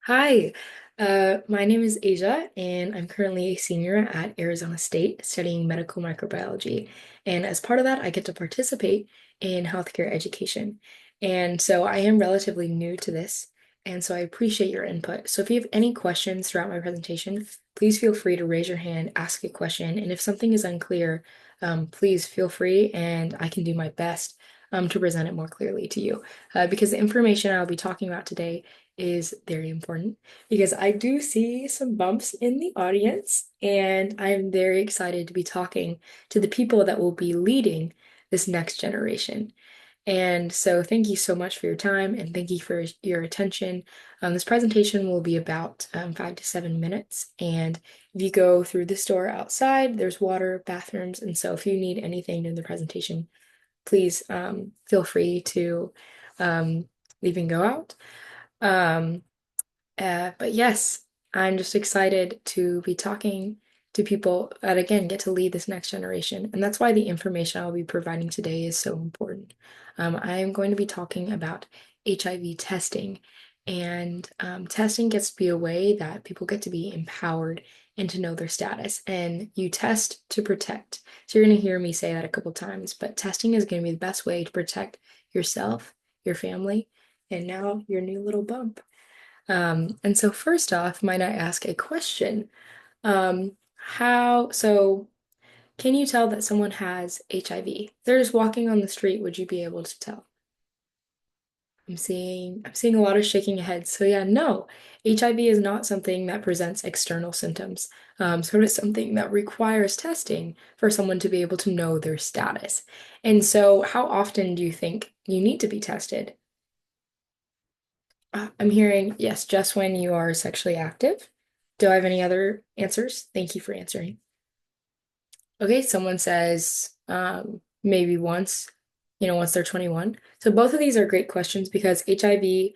Hi, my name is Asia, and I'm currently a senior at Arizona State studying medical microbiology. And as part of that, I get to participate in healthcare education. And so I am relatively new to this, and so I appreciate your input. So if you have any questions throughout my presentation, please feel free to raise your hand, ask a question, and if something is unclear, please feel free, and I can do my best to present it more clearly to you. Because the information I'll be talking about today is very important because I do see some bumps in the audience, and I'm very excited to be talking to the people that will be leading this next generation. And so, thank you so much for your time and thank you for your attention. This presentation will be about 5 to 7 minutes. And if you go through this door outside, there's water, bathrooms. And so, if you need anything during the presentation, please feel free to leave and go out. Um, but yes, I'm just excited to be talking to people that again get to lead this next generation. And that's why the information I'll be providing today is so important. I am going to be talking about HIV testing. And testing gets to be a way that people get to be empowered and to know their status. And you test to protect. So you're going to hear me say that a couple times, but testing is going to be the best way to protect yourself, your family, and now your new little bump. And so first off, might I ask a question? So can you tell that someone has HIV? They're just walking on the street, would you be able to tell? I'm seeing a lot of shaking heads. So yeah, no, HIV is not something that presents external symptoms. So it is something that requires testing for someone to be able to know their status. And so how often do you think you need to be tested? I'm hearing yes, just when you are sexually active. Do I have any other answers? Thank you for answering. Okay, someone says maybe once, once they're 21. So both of these are great questions because HIV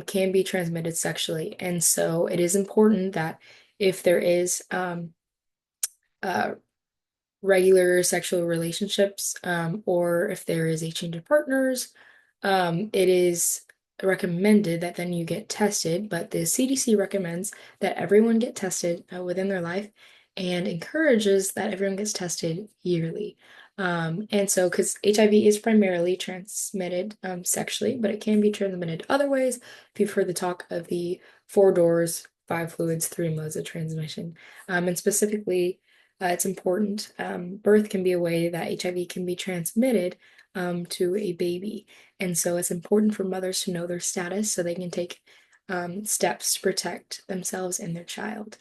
can be transmitted sexually. And so it is important that if there is uh, regular sexual relationships, or if there is a change of partners, it is recommended that then you get tested. But the CDC recommends that everyone get tested within their life and encourages that everyone gets tested yearly. And so, because HIV is primarily transmitted sexually, but it can be transmitted other ways. If you've heard the talk of the four doors, five fluids, three modes of transmission, and specifically it's important. Birth can be a way that HIV can be transmitted to a baby. And so it's important for mothers to know their status so they can take steps to protect themselves and their child.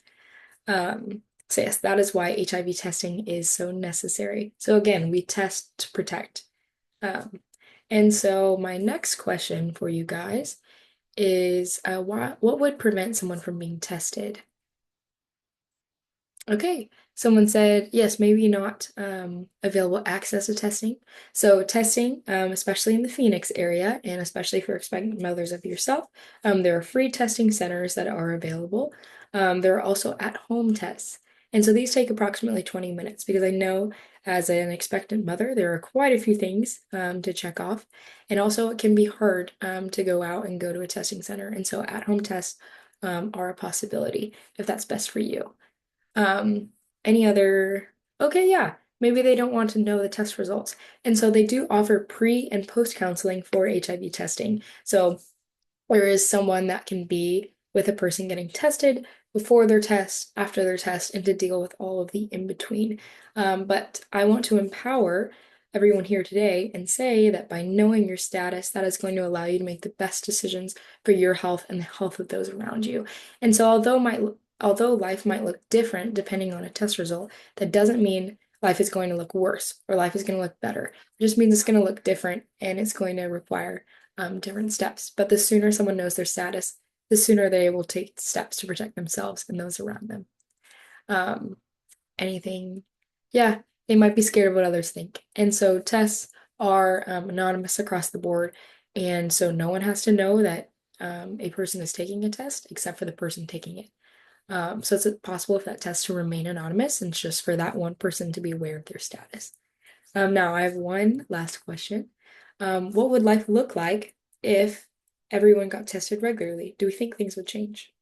So, yes, that is why HIV testing is so necessary. So, again, we test to protect. Um, and so, my next question for you guys is what would prevent someone from being tested? Okay, someone said, yes, maybe not available access to testing. So testing, especially in the Phoenix area, and especially for expectant mothers of yourself, there are free testing centers that are available. There are also at-home tests. And so these take approximately 20 minutes because I know as an expectant mother, there are quite a few things to check off. And also it can be hard to go out and go to a testing center. And so at-home tests are a possibility if that's best for you. Um, any other? Okay, yeah. Maybe they don't want to know the test results. And so they do offer pre and post counseling for HIV testing. So there is someone that can be with a person getting tested before their test, after their test, and to deal with all of the in between. But I want to empower everyone here today and say that by knowing your status, that is going to allow you to make the best decisions for your health and the health of those around you. And so, although life might look different depending on a test result, that doesn't mean life is going to look worse or life is going to look better. It just means it's going to look different and it's going to require different steps. But the sooner someone knows their status, the sooner they will take steps to protect themselves and those around them. Um, anything, yeah, they might be scared of what others think. And so tests are anonymous across the board. And so no one has to know that a person is taking a test except for the person taking it. So it's possible for that test to remain anonymous and it's just for that one person to be aware of their status. Now, I have one last question. What would life look like if everyone got tested regularly? Do we think things would change?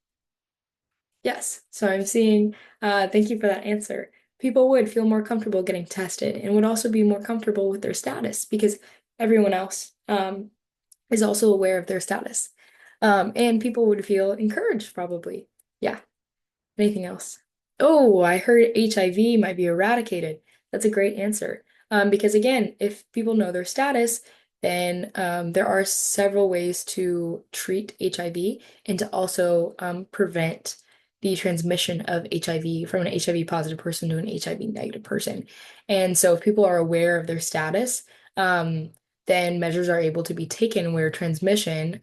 Yes. So I'm seeing, thank you for that answer. People would feel more comfortable getting tested and would also be more comfortable with their status because everyone else is also aware of their status. And people would feel encouraged, probably. Yeah. Anything else? Oh, I heard HIV might be eradicated. That's a great answer. Because again, if people know their status, then there are several ways to treat HIV and to also prevent the transmission of HIV from an HIV positive person to an HIV negative person. And so if people are aware of their status, um, then measures are able to be taken where transmission,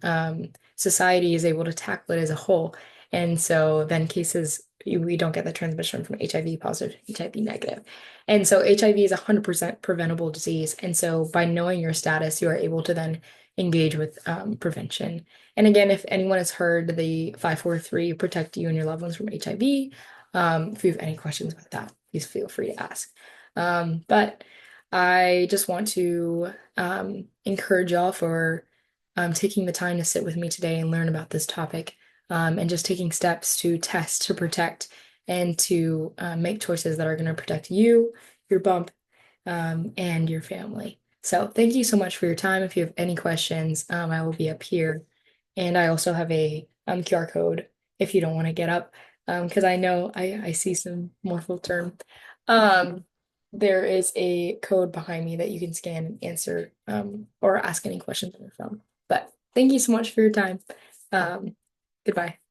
society is able to tackle it as a whole. And so then cases we don't get the transmission from HIV positive to HIV negative. And so HIV is a 100% preventable disease. And so by knowing your status, you are able to then engage with prevention. And again, if anyone has heard the 543 protect you and your loved ones from HIV, if you have any questions about that, please feel free to ask. But I just want to encourage y'all for taking the time to sit with me today and learn about this topic and just taking steps to test, to protect, and to make choices that are going to protect you, your bump, and your family. So thank you so much for your time. If you have any questions, I will be up here. And I also have a QR code if you don't want to get up, because I know I see some more full term. Um, there is a code behind me that you can scan and answer or ask any questions on your phone. But thank you so much for your time. Um, Goodbye.